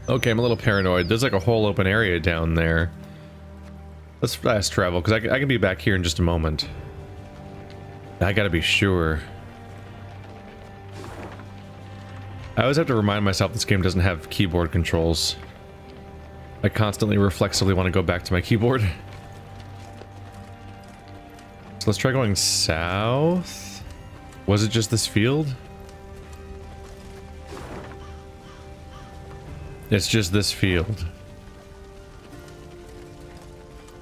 Okay, I'm a little paranoid. There's like a whole open area down there. Let's fast travel, because I can be back here in just a moment. I gotta be sure. I always have to remind myself this game doesn't have keyboard controls. I constantly reflexively want to go back to my keyboard. So let's try going south. Was it just this field? It's just this field.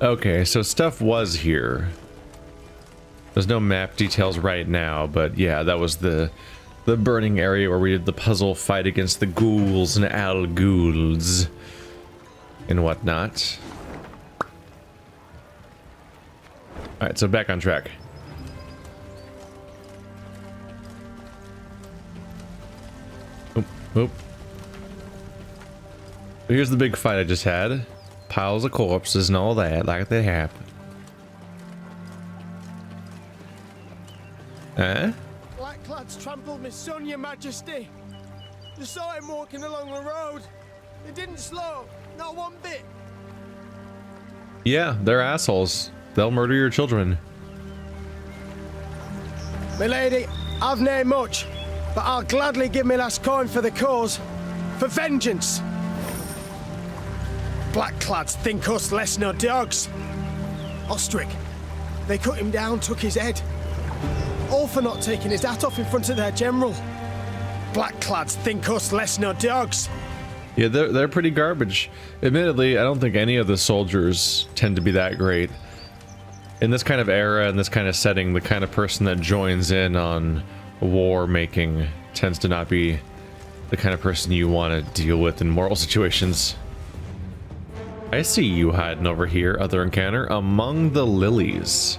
Okay, so stuff was here. There's no map details right now, but yeah, that was the burning area where we did the puzzle fight against the ghouls and al-ghouls and whatnot. Alright, so back on track. Oop, oop. Here's the big fight I just had. Piles of corpses and all that, like they happen. Blackclads trampled my son, your majesty. You saw him walking along the road. They didn't slow, not one bit. Yeah, they're assholes. They'll murder your children. Milady, I've named much, but I'll gladly give me last coin for the cause. For vengeance. Blackclads think us less nor dogs. Ostrich, they cut him down, took his head. All for not taking his hat off in front of their general. Blackclads think us less nor dogs. Yeah, they're pretty garbage. Admittedly, I don't think any of the soldiers tend to be that great. In this kind of era, in this kind of setting, the kind of person that joins in on war making tends to not be the kind of person you want to deal with in moral situations. I see you hiding over here, other encounter, among the Lillies.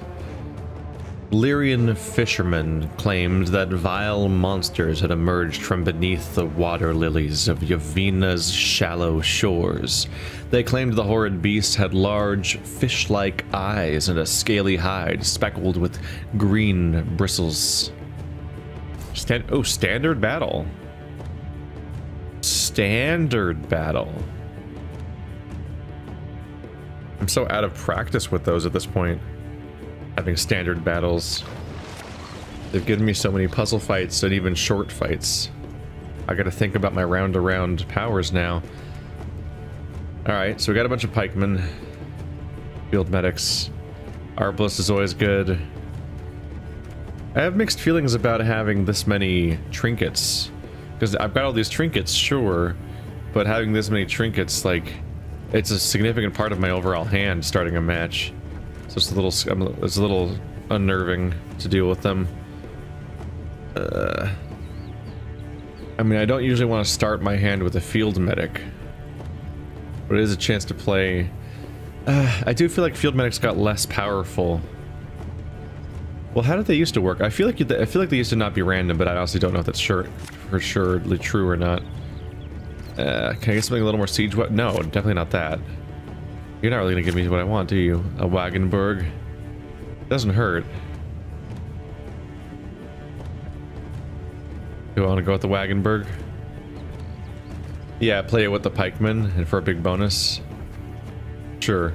Lyrian fishermen claimed that vile monsters had emerged from beneath the water lilies of Yavina's shallow shores. They claimed the horrid beasts had large, fish-like eyes and a scaly hide speckled with green bristles. Standard battle. Standard battle. I'm so out of practice with those at this point. Having standard battles. They've given me so many puzzle fights and even short fights. I gotta think about my round-to-round powers now. Alright, so we got a bunch of pikemen. Field medics. Arbalist is always good. I have mixed feelings about having this many trinkets. Because I've got all these trinkets, sure. But having this many trinkets, like, it's a significant part of my overall hand starting a match. So it's a little unnerving to deal with them. I mean, I don't usually want to start my hand with a field medic, but it is a chance to play. I do feel like field medics got less powerful. Well, how did they used to work? I feel like they used to not be random, but I honestly don't know if that's for surely true or not. Can I get something a little more siege? What? No, definitely not that. You're not really gonna give me what I want, do you? A Wagenburg? Doesn't hurt. Do I want to go with the Wagenburg? Yeah, play it with the pikemen and for a big bonus. Sure.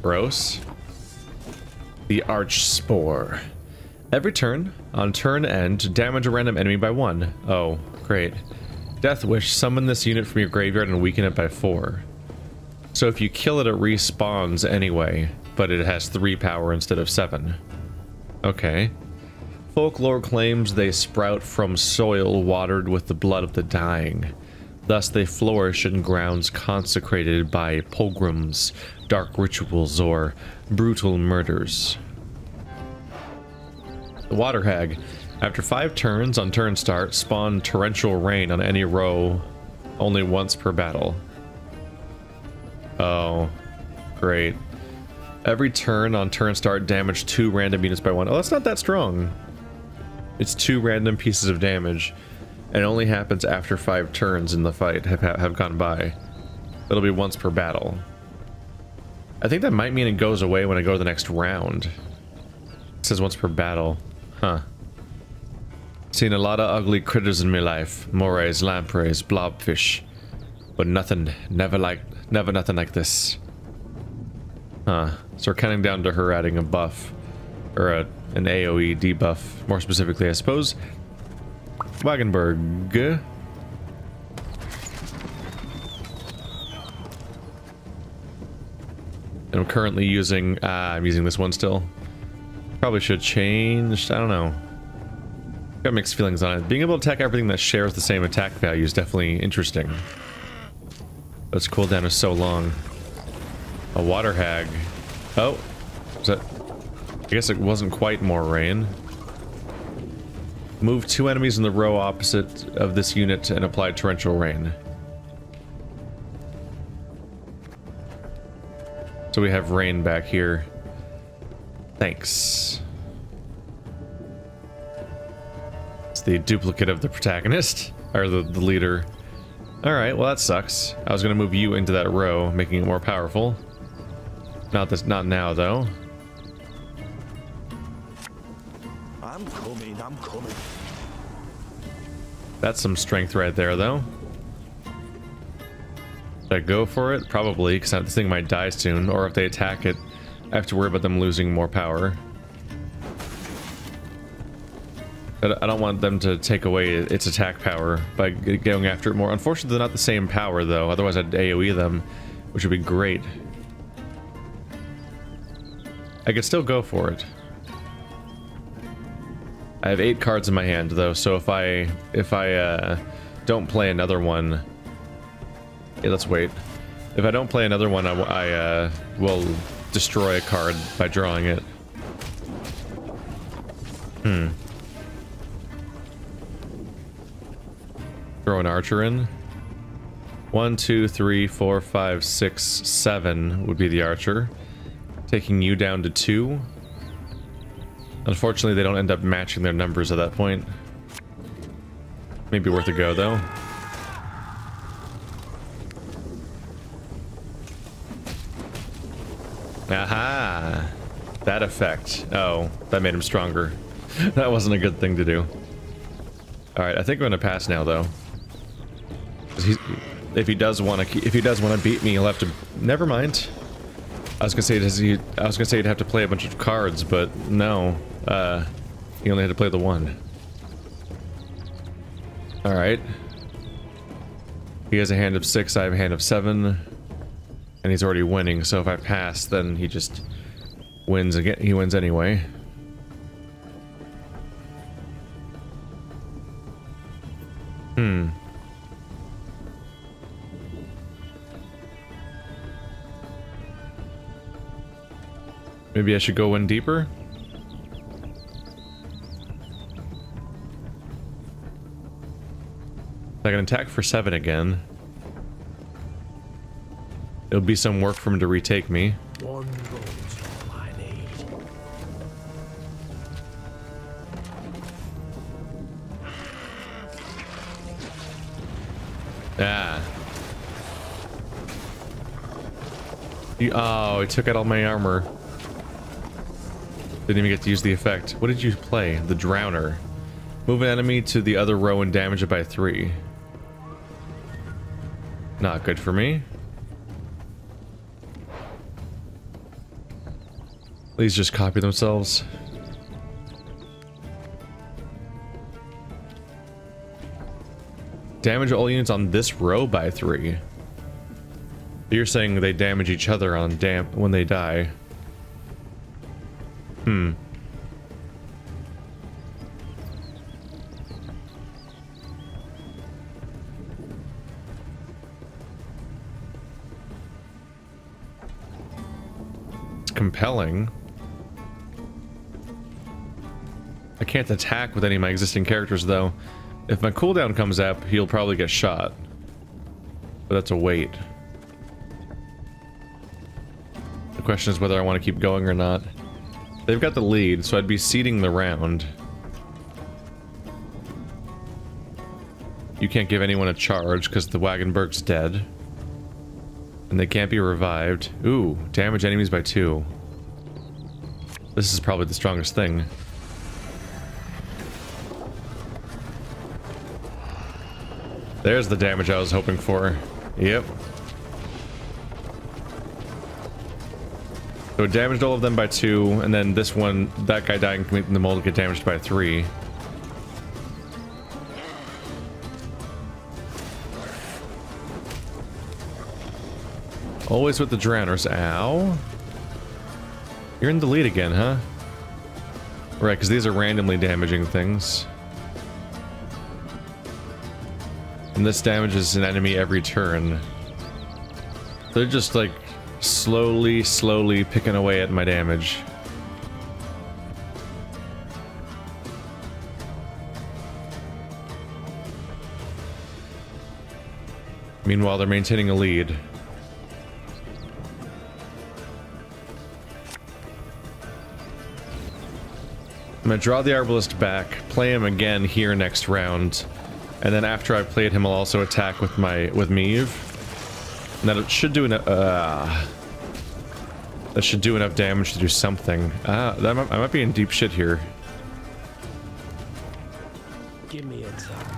Gross. The Arch Spore. Every turn, on turn end, damage a random enemy by 1. Oh, great. Death Wish, summon this unit from your graveyard and weaken it by 4. So if you kill it, it respawns anyway, but it has 3 power instead of 7. Okay. Folklore claims they sprout from soil watered with the blood of the dying. Thus they flourish in grounds consecrated by pogroms, dark rituals, or brutal murders. The Water Hag. After 5 turns on turn start, spawn torrential rain on any row only once per battle. Oh, great. Every turn on turn start, damage 2 random units by 1. Oh, that's not that strong. It's 2 random pieces of damage, and it only happens after 5 turns in the fight have gone by. It'll be once per battle. I think that might mean it goes away when I go to the next round. It says once per battle. Huh. Seen a lot of ugly critters in my life. Morays, lampreys, blobfish. But nothing, never nothing like this. Huh. So we're counting down to her adding a buff. Or an AoE debuff, more specifically, I suppose. Wagenberg. And I'm currently using, I'm using this one still. Probably should change, I don't know. Got mixed feelings on it. Being able to attack everything that shares the same attack value is definitely interesting. But its cooldown is so long. A water hag. Oh, is that? I guess it wasn't quite more rain. Move 2 enemies in the row opposite of this unit and apply torrential rain. So we have rain back here. Thanks. It's the duplicate of the protagonist, or the leader. Alright, well that sucks. I was gonna move you into that row, making it more powerful. Not now though. I'm coming. That's some strength right there though. Should I go for it? Probably, because this thing might die soon, or if they attack it, I have to worry about them losing more power. But I don't want them to take away its attack power by going after it more. Unfortunately, they're not the same power though, otherwise I'd AoE them, which would be great. I could still go for it. I have 8 cards in my hand though, so if I don't play another one, yeah, let's wait. If I don't play another one, I will destroy a card by drawing it. Throw an archer in. 1, 2, 3, 4, 5, 6, 7 would be the archer, taking you down to 2. Unfortunately, they don't end up matching their numbers at that point. Maybe worth a go, though. Aha! That effect. Oh, that made him stronger. That wasn't a good thing to do. Alright, I think I'm gonna pass now, though. If he does want to beat me, he'll have to... Never mind. I was gonna say he'd have to play a bunch of cards, but no. He only had to play the one. Alright. He has a hand of 6, I have a hand of 7. And he's already winning, so if I pass, then he just wins again. He wins anyway. Maybe I should go in deeper? I can attack for 7 again. It'll be some work for him to retake me. One vote's all I need. Ah. Oh, he took out all my armor. Didn't even get to use the effect. What did you play? The Drowner. Move an enemy to the other row and damage it by 3. Not good for me. Please just copy themselves. Damage all units on this row by 3. You're saying they damage each other on when they die. It's compelling. I can't attack with any of my existing characters though. If my cooldown comes up, he'll probably get shot. But that's a wait. The question is whether I want to keep going or not. They've got the lead, so I'd be seeding the round. You can't give anyone a charge because the Wagenberg's dead. And they can't be revived. Ooh, damage enemies by 2. This is probably the strongest thing. There's the damage I was hoping for. Yep. So it damaged all of them by 2, and then this one, that guy dying, making them all get damaged by 3. Always with the drowners. Ow. You're in the lead again, huh? Right, because these are randomly damaging things. And this damages an enemy every turn. They're just like slowly picking away at my damage. Meanwhile, they're maintaining a lead. I'm gonna draw the Arbalist back, play him again here next round, and then after I've played him, I'll also attack with Meve. And that should do enough. That should do enough damage to do something. I might be in deep shit here. Give me a time.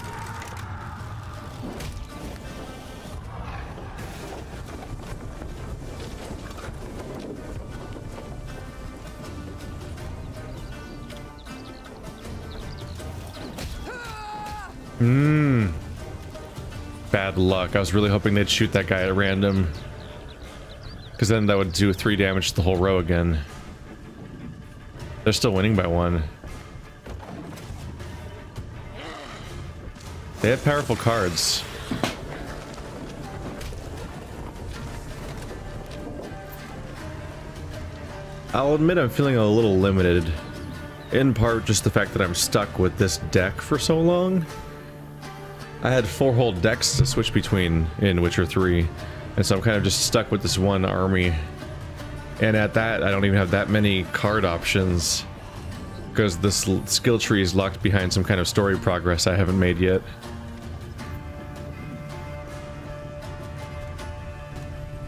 Bad luck. I was really hoping they'd shoot that guy at random. Because then that would do 3 damage to the whole row again. They're still winning by 1. They have powerful cards. I'll admit I'm feeling a little limited. In part, just the fact that I'm stuck with this deck for so long. I had 4 whole decks to switch between in Witcher 3, and so I'm kind of just stuck with this one army. And at that, I don't even have that many card options, because this skill tree is locked behind some kind of story progress I haven't made yet.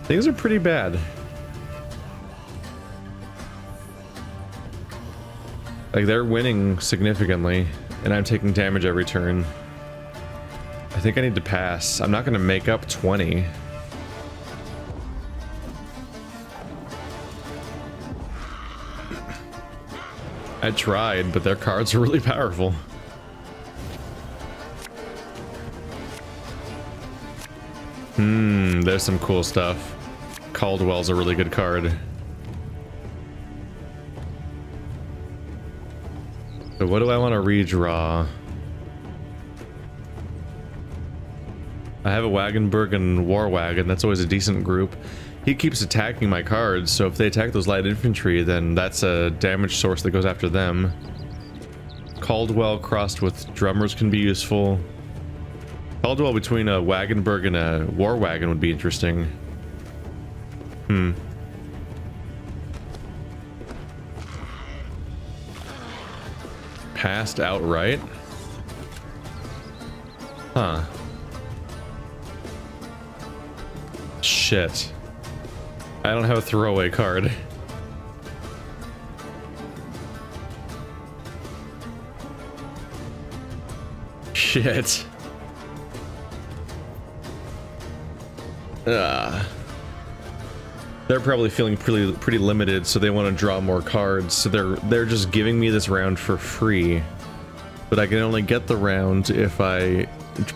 Things are pretty bad. Like, they're winning significantly, and I'm taking damage every turn. I think I need to pass. I'm not going to make up 20. I tried, but their cards are really powerful. There's some cool stuff. Caldwell's a really good card. So what do I want to redraw? I have a Wagenburg and War Wagon. That's always a decent group. He keeps attacking my cards, so if they attack those light infantry, then that's a damage source that goes after them. Caldwell crossed with drummers can be useful. Caldwell between a Wagenburg and a War Wagon would be interesting. Passed outright? Huh. Shit. I don't have a throwaway card. Shit. They're probably feeling pretty limited, so they want to draw more cards. So they're just giving me this round for free, but I can only get the round if I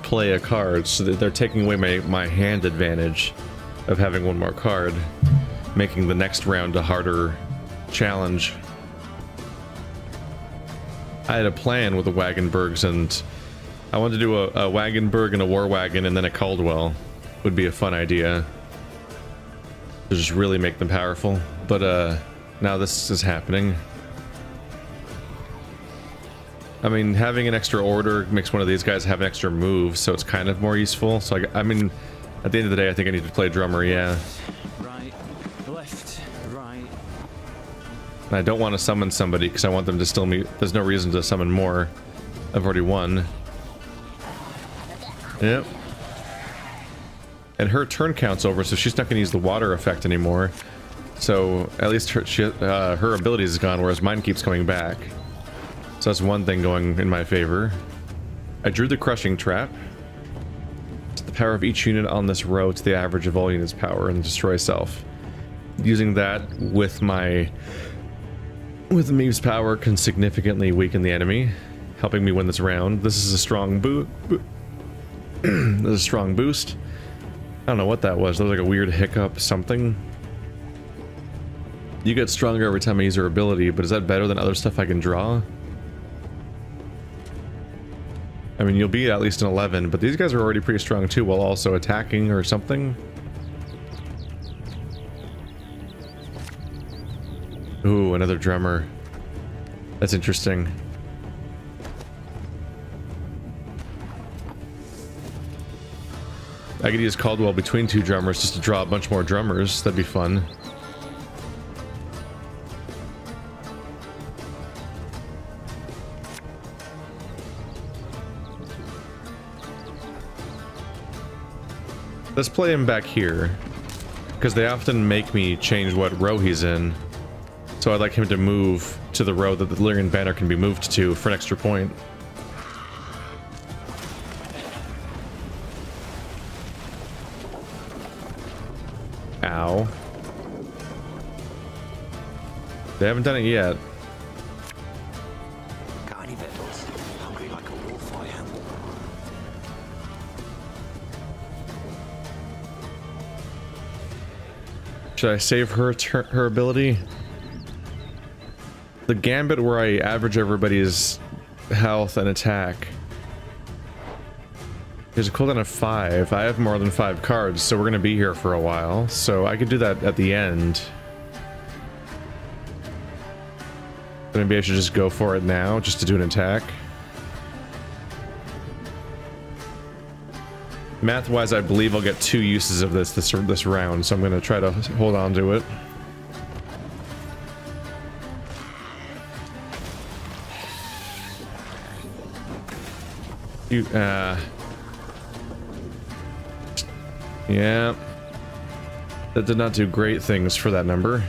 play a card. So that they're taking away my hand advantage of having 1 more card, making the next round a harder challenge. I had a plan with the Wagenburgs, and I wanted to do a Wagenburg and a War Wagon and then a Caldwell. Would be a fun idea to just really make them powerful, but now this is happening. I mean, having an extra order makes one of these guys have an extra move, so it's kind of more useful. So I mean, at the end of the day, I think I need to play drummer, yeah. Right, left, right. And I don't want to summon somebody because I want them to still meet. There's no reason to summon more. I've already won. Yep. And her turn count's over, so she's not going to use the water effect anymore. So at least her abilities is gone, whereas mine keeps coming back. So that's one thing going in my favor. I drew the crushing trap. Power of each unit on this row to the average of all units' power and destroy self. Using that with Meve's power can significantly weaken the enemy, helping me win this round. This is a strong this is a strong boost. I don't know what that was. That was like a weird hiccup something. You get stronger every time I use her ability, but is that better than other stuff I can draw? I mean, you'll be at least an 11, but these guys are already pretty strong too, while also attacking or something. Ooh, another drummer. That's interesting. I could use Caldwell between two drummers just to draw a bunch more drummers. That'd be fun. Let's play him back here, because they often make me change what row he's in. So I'd like him to move to the row that the Lyrian banner can be moved to for an extra point. Ow. They haven't done it yet. Got any victuals? Hungry like a wolf, I am. Should I save her ability? The gambit where I average everybody's health and attack. There's a cooldown of 5. I have more than 5 cards, so we're gonna be here for a while. So I could do that at the end. But maybe I should just go for it now, just to do an attack. Math-wise, I believe I'll get 2 uses of this round, so I'm gonna try to hold on to it. Yeah. That did not do great things for that number.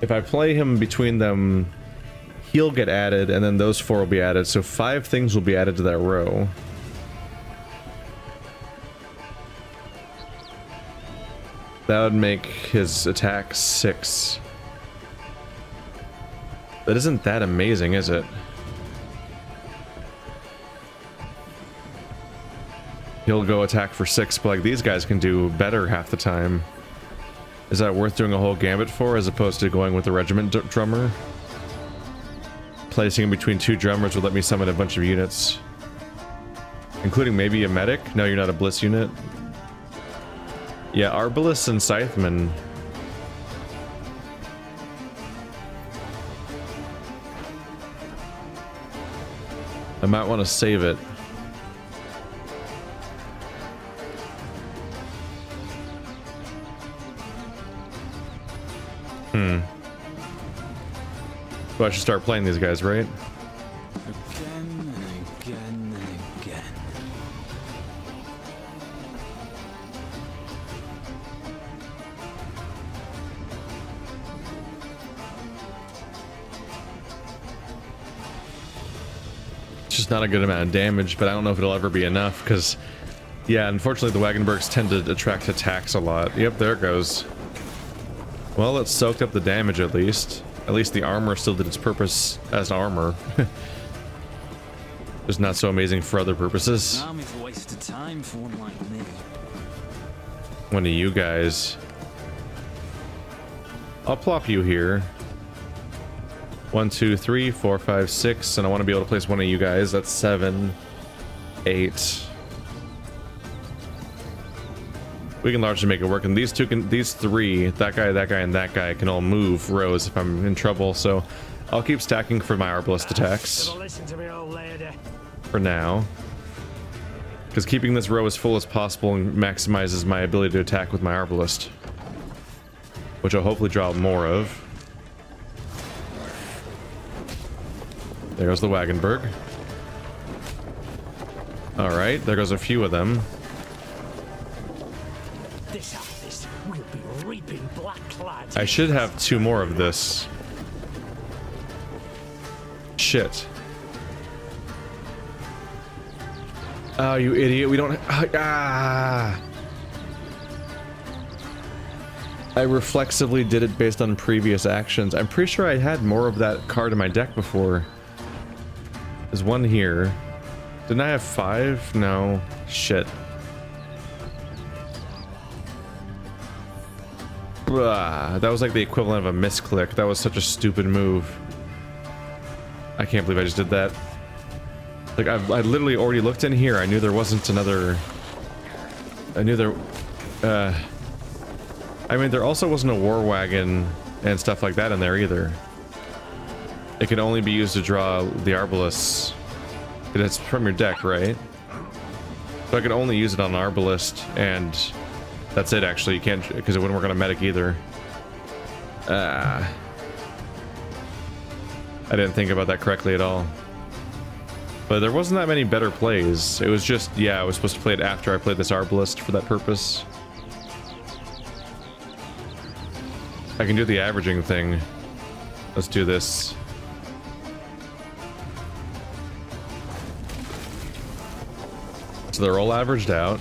If I play him between them, he'll get added, and then those 4 will be added, so 5 things will be added to that row. That would make his attack 6. That isn't that amazing, is it? He'll go attack for 6, but like these guys can do better half the time. Is that worth doing a whole gambit for, as opposed to going with the regiment drummer? Placing him between 2 drummers would let me summon a bunch of units. Including maybe a medic? No, you're not a bliss unit. Yeah, Arbalists and Scythemen. I might want to save it. So I should start playing these guys, right? Again and again and again. It's just not a good amount of damage, but I don't know if it'll ever be enough, because, yeah, unfortunately the Wagenbergs tend to attract attacks a lot. Yep, there it goes. Well, it soaked up the damage at least. At least the armor still did its purpose as armor. Just not so amazing for other purposes. An army's a waste of time for one like me. One of you guys. I'll plop you here. 1, 2, 3, 4, 5, 6, and I want to be able to place one of you guys. That's 7, 8. We can largely make it work, and these 3, that guy, and that guy can all move rows if I'm in trouble, so I'll keep stacking for my Arbalist attacks. Listen to me, old lady. For now. Because keeping this row as full as possible maximizes my ability to attack with my Arbalist. Which I'll hopefully draw more of. There goes the Wagenberg. All right, there goes a few of them. This harvest will be reaping black clads. I should have 2 more of this. Shit. Oh, you idiot. We don't... Ah! I reflexively did it based on previous actions. I'm pretty sure I had more of that card in my deck before. There's one here. Didn't I have 5? No. Shit. That was like the equivalent of a misclick. That was such a stupid move. I can't believe I just did that. Like, I literally already looked in here. I knew there wasn't another... I knew there... I mean, there also wasn't a war wagon and stuff like that in there either. It can only be used to draw the Arbalest. It's from your deck, right? So I could only use it on an Arbalest, and that's it, actually. You can't, because it wouldn't work on a medic either. I didn't think about that correctly at all. But there wasn't that many better plays. It was just, yeah, I was supposed to play it after I played this Arbalest for that purpose. I can do the averaging thing. Let's do this. So they're all averaged out.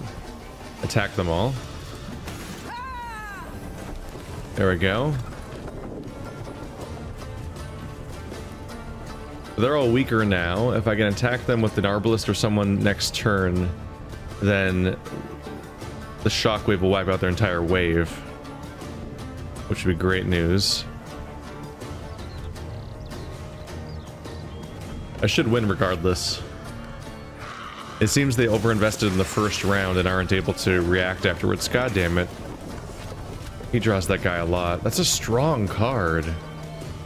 Attack them all. There we go. They're all weaker now. If I can attack them with an Arbalest or someone next turn, then the shockwave will wipe out their entire wave, which would be great news. I should win regardless. It seems they overinvested in the first round and aren't able to react afterwards. God damn it. He draws that guy a lot. That's a strong card.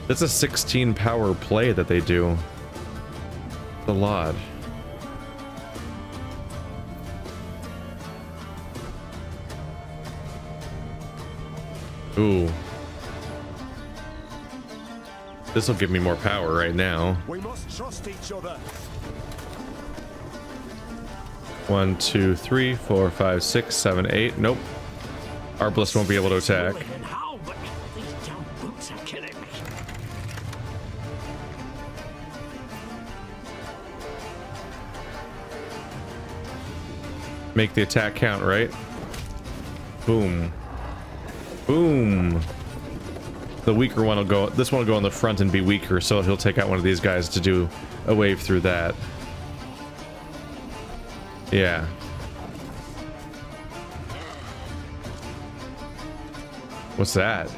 That's a 16 power play that they do. A lot. Ooh. This will give me more power right now. We must trust each other. 1, 2, 3, 4, 5, 6, 7, 8. Nope. Arbalest won't be able to attack. How, but these damn boots are killing me. Make the attack count, right? Boom. Boom. The weaker one will go, this one will go on the front and be weaker, so he'll take out one of these guys to do a wave through that. Yeah. What's that?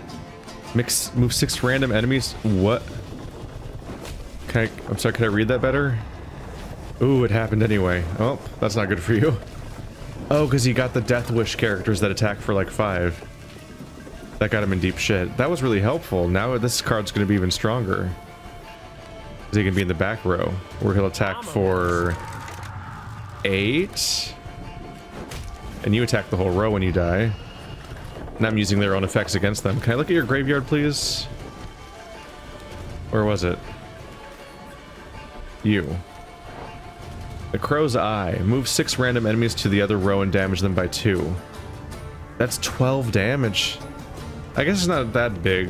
Move 6 random enemies? What? Can I, I'm sorry, can I read that better? Ooh, it happened anyway. Oh, that's not good for you. Oh, because he got the Death Wish characters that attack for like 5. That got him in deep shit. That was really helpful. Now this card's going to be even stronger. Because he can be in the back row, where he'll attack for 8. And you attack the whole row when you die. And I'm using their own effects against them. Can I look at your graveyard, please? Where was it? You. The Crow's Eye. Move 6 random enemies to the other row and damage them by 2. That's 12 damage. I guess it's not that big.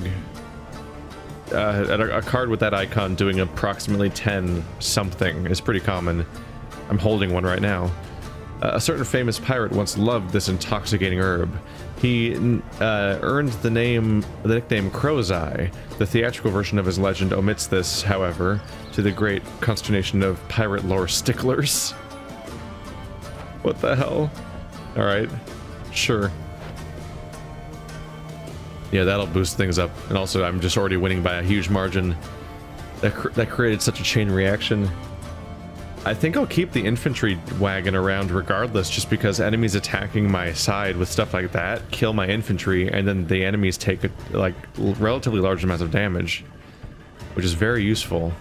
A card with that icon doing approximately 10 something is pretty common. I'm holding one right now. A certain famous pirate once loved this intoxicating herb. He earned the nickname Crow's Eye. The theatrical version of his legend omits this, however, to the great consternation of pirate lore sticklers. What the hell? Alright. Sure. Yeah, that'll boost things up. And also, I'm just already winning by a huge margin. That created such a chain reaction. I think I'll keep the infantry wagon around regardless, just because enemies attacking my side with stuff like that kill my infantry, and then the enemies take like relatively large amounts of damage, which is very useful.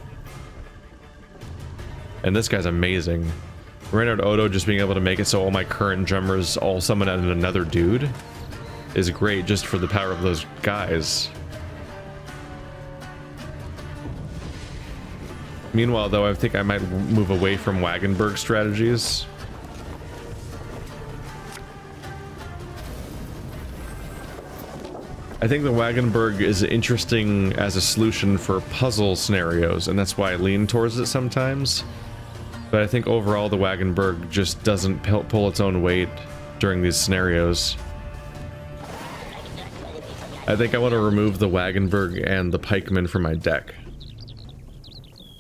And this guy's amazing. Reynard Odo just being able to make it so all my current drummers all summon at another dude is great, just for the power of those guys. Meanwhile, though, I think I might move away from Wagenberg strategies I think the Wagenburg is interesting as a solution for puzzle scenarios, and that's why I lean towards it sometimes. But I think overall the Wagenburg just doesn't pull its own weight during these scenarios. I think I want to remove the Wagenburg and the pikeman from my deck.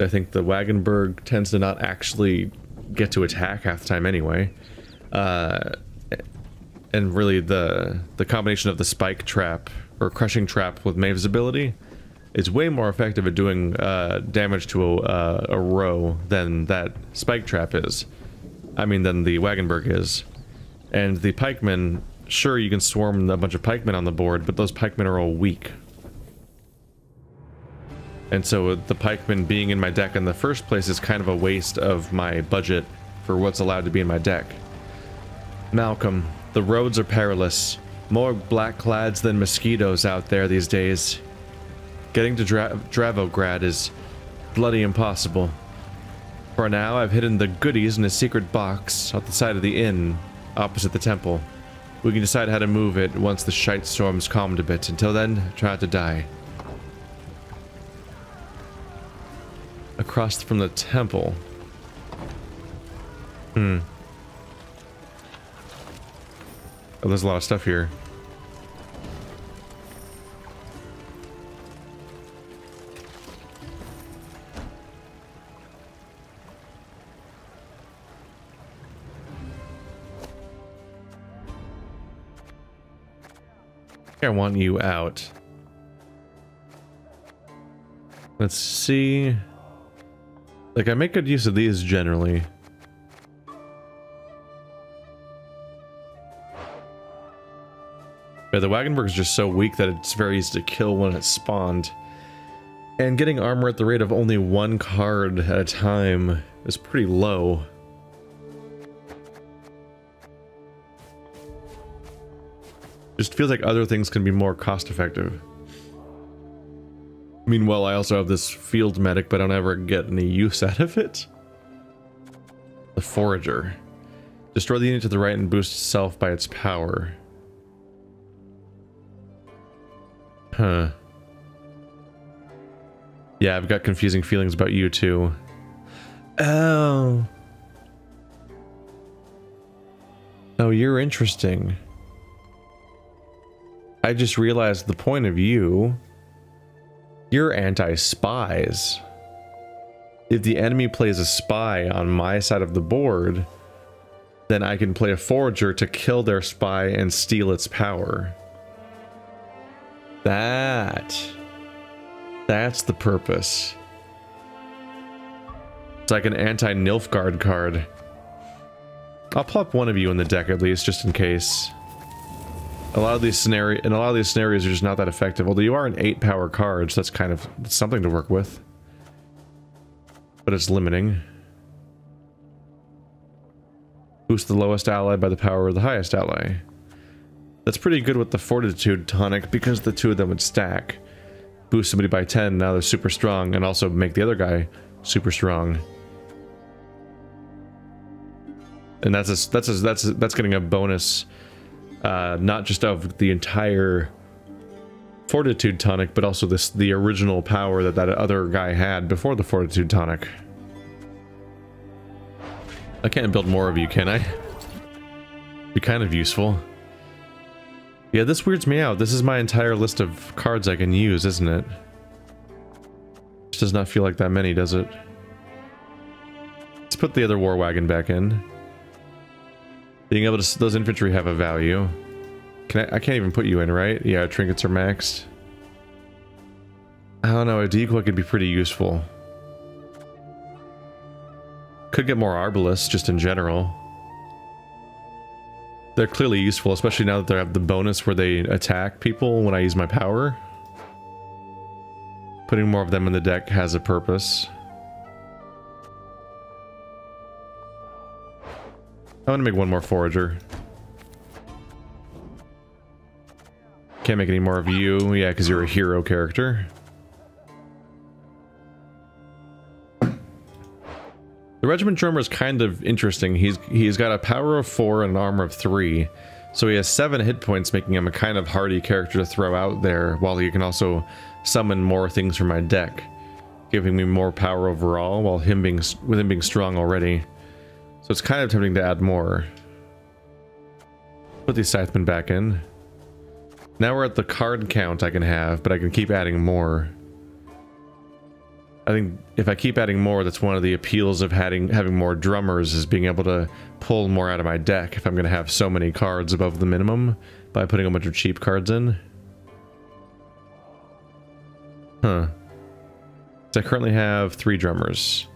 I think the Wagenburg tends to not actually get to attack half the time anyway. And really the combination of the spike trap or crushing trap with Meve's ability is way more effective at doing damage to a row than that spike trap is. I mean, than the Wagenburg is. And the pikemen, sure, you can swarm a bunch of pikemen on the board, but those pikemen are all weak. And so the pikemen being in my deck in the first place is kind of a waste of my budget for what's allowed to be in my deck. Malcolm, the roads are perilous. More blackclads than mosquitoes out there these days. Getting to Dravograd is bloody impossible. For now, I've hidden the goodies in a secret box at the side of the inn, opposite the temple. We can decide how to move it once the shite storm's calmed a bit. Until then, try not to die. Across from the temple. Oh, there's a lot of stuff here. I want you out. Let's see. Like, I make good use of these generally. Yeah, the Wagenburg is just so weak that it's very easy to kill when it's spawned. And getting armor at the rate of only one card at a time is pretty low. Just feels like other things can be more cost effective. Meanwhile, I also have this field medic, but I don't ever get any use out of it. The Forager. Destroy the unit to the right and boost itself by its power. Huh. Yeah, I've got confusing feelings about you too. Oh. Oh, you're interesting. I just realized the point of you. You're anti-spies. If the enemy plays a spy on my side of the board, then I can play a Forager to kill their spy and steal its power. That's the purpose. It's like an anti-Nilfgaard card. I'll plop one of you in the deck at least, just in case. In a lot of these scenarios are just not that effective. Although you are an 8-power card, so that's kind of something to work with. But it's limiting. Boost the lowest ally by the power of the highest ally. That's pretty good with the Fortitude tonic because the two of them would stack. Boost somebody by 10, now they're super strong, and also make the other guy super strong. And that's getting a bonus. Not just of the entire Fortitude tonic, but also the original power that other guy had before the Fortitude tonic. I can't build more of you, can I? Be kind of useful. Yeah, this weirds me out. This is my entire list of cards I can use, isn't it? This does not feel like that many, does it? Let's put the other war wagon back in. Being able to... those infantry have a value. I can't even put you in, right? Yeah, trinkets are maxed. I don't know, a decoy could be pretty useful. Could get more arbalists, just in general. They're clearly useful, especially now that they have the bonus where they attack people when I use my power. Putting more of them in the deck has a purpose. I want to make one more Forager. Can't make any more of you, yeah, because you're a hero character. The Regiment Drummer is kind of interesting. He's got a power of 4 and an armor of 3, So he has 7 hit points, making him a kind of hardy character to throw out there, while he can also summon more things from my deck, giving me more power overall, while with him being strong already. So it's kind of tempting to add more. Put these Scythemen back in. Now we're at the card count I can have, but I can keep adding more. I think if I keep adding more, that's one of the appeals of having more drummers, is being able to pull more out of my deck if I'm going to have so many cards above the minimum by putting a bunch of cheap cards in. Huh. So I currently have 3 drummers.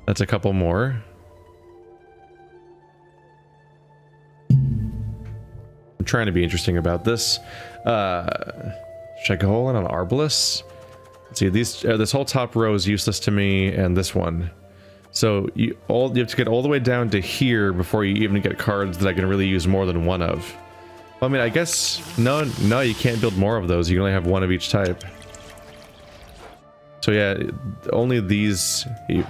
That's a couple more. I'm trying to be interesting about this. Should I go all in on Arbalest? Let's see, this whole top row is useless to me, and this one. So you have to get all the way down to here before you even get cards that I can really use more than one of. Well, I mean, I guess no, you can't build more of those. You can only have one of each type. So yeah, only these. Yeah,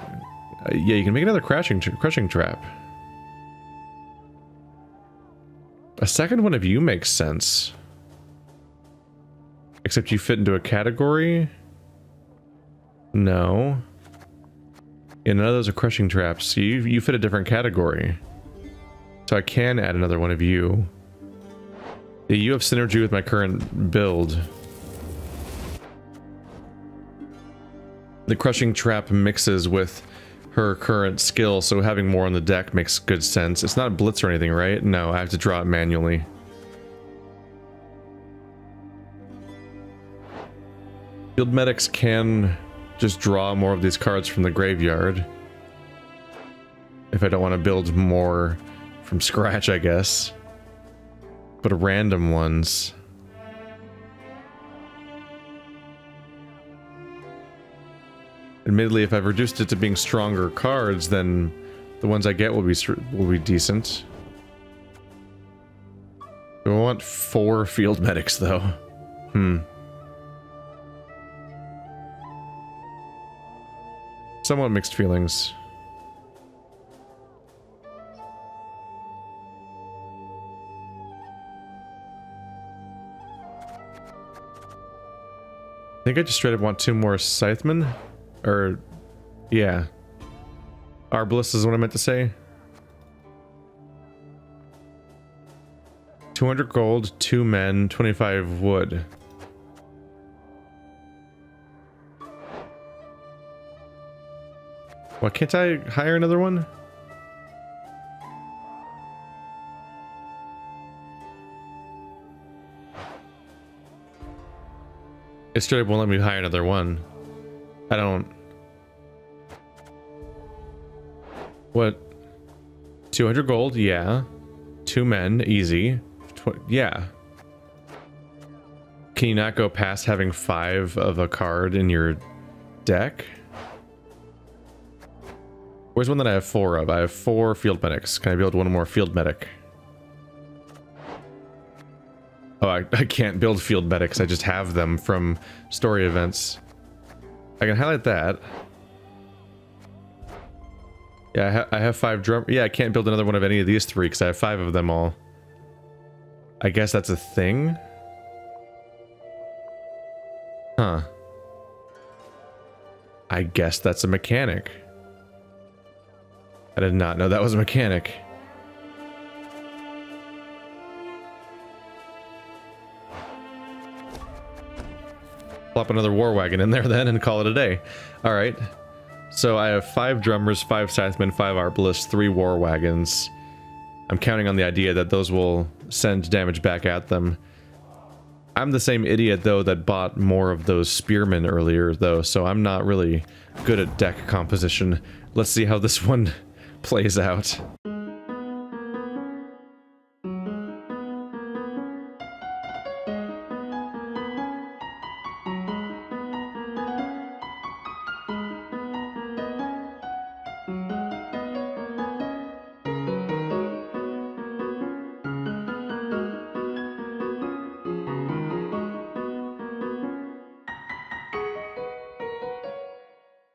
you can make another crushing trap. A second one of you makes sense. Except you fit into a category? No. Yeah, none of those are crushing traps. You fit a different category. So I can add another one of you. Yeah, you have synergy with my current build. The crushing trap mixes with her current skill, so having more on the deck makes good sense. It's not blitz or anything, right? No, I have to draw it manually. Field medics can just draw more of these cards from the graveyard. If I don't want to build more from scratch, I guess. But random ones. Admittedly, if I've reduced it to being stronger cards, then the ones I get will be decent. Do I want 4 field medics, though? Somewhat mixed feelings. I think I just straight up want 2 more Scythemen. Or, yeah. Arbalest is what I meant to say. 200 gold, 2 men, 25 wood. Why can't I hire another one? It straight up won't let me hire another one. I don't... What? 200 gold? Yeah. 2 men, easy. Yeah. Can you not go past having 5 of a card in your deck? Where's one that I have 4 of? I have 4 field medics. Can I build one more field medic? Oh, I can't build field medics. I just have them from story events. I can highlight that. Yeah, I have 5 drum. Yeah, I can't build another one of any of these 3 because I have 5 of them all. I guess that's a thing? Huh. I guess that's a mechanic. I did not know that was a mechanic. Plop another war wagon in there then and call it a day. Alright. So I have 5 drummers, 5 scythemen, 5 arbalists, 3 war wagons. I'm counting on the idea that those will send damage back at them. I'm the same idiot though that bought more of those spearmen earlier though, so I'm not really good at deck composition. Let's see how this one plays out.